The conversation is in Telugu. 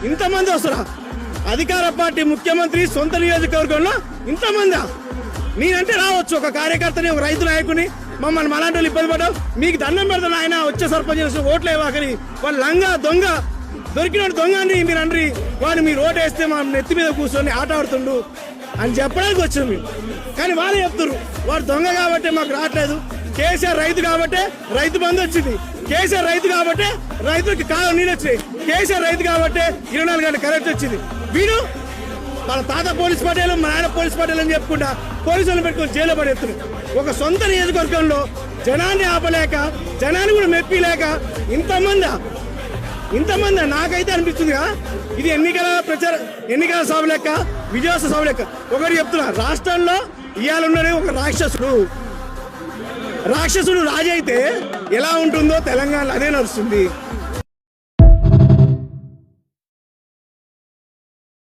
ఇంతమంది వస్తారా? అధికార పార్టీ ముఖ్యమంత్రి సొంత నియోజకవర్గంలో ఇంతమంది. నేనంటే రావచ్చు, ఒక కార్యకర్తని, ఒక రైతు నాయకుని, మమ్మల్ని అలాంటి వాళ్ళు ఇబ్బంది పడ్డావు, మీకు దండం పెడతాను ఆయన వచ్చే సర్పంచ్ ఓట్లు ఇవ్వకని, వాళ్ళు లంగా దొంగ దొరికిన దొంగ అని మీరు అండ్రి, వాడు మీరు ఓటు వేస్తే మా నెత్తి మీద కూర్చొని ఆట ఆడుతుండు అని చెప్పడానికి వచ్చాం మేము. కానీ వాళ్ళు చెప్తున్నారు వాడు దొంగ కాబట్టి మాకు రావట్లేదు, కేసీఆర్ రైతు కాబట్టి రైతు బంధు వచ్చింది, కేసీఆర్ రైతు కాబట్టి రైతులకి కాలం నీళ్ళు వచ్చినాయి, కేసీఆర్ రైతు కాబట్టి 24 గంటల కరెంట్ వచ్చింది. వీడు వాళ్ళ తాత పోలీస్ పటేలు, మా నాయన పోలీస్ పటేలు అని చెప్పుకుంటా పోలీసులను పెట్టుకొని జైల్లో పడేస్తున్నారు. ఒక సొంత నియోజకవర్గంలో జనాన్ని ఆపలేక, జనాన్ని కూడా మెప్పిలేక ఇంతమంది నాకైతే అనిపిస్తుందిగా ఇది ఎన్నికల సభ లెక్క, విజయోత్సవ సభ లెక్క. ఒకటి చెప్తున్నా, రాష్ట్రంలో ఇవాళ ఉన్నది ఒక రాక్షసుడు రాజు అయితే ఎలా ఉంటుందో తెలంగాణలో అదే నడుస్తుంది.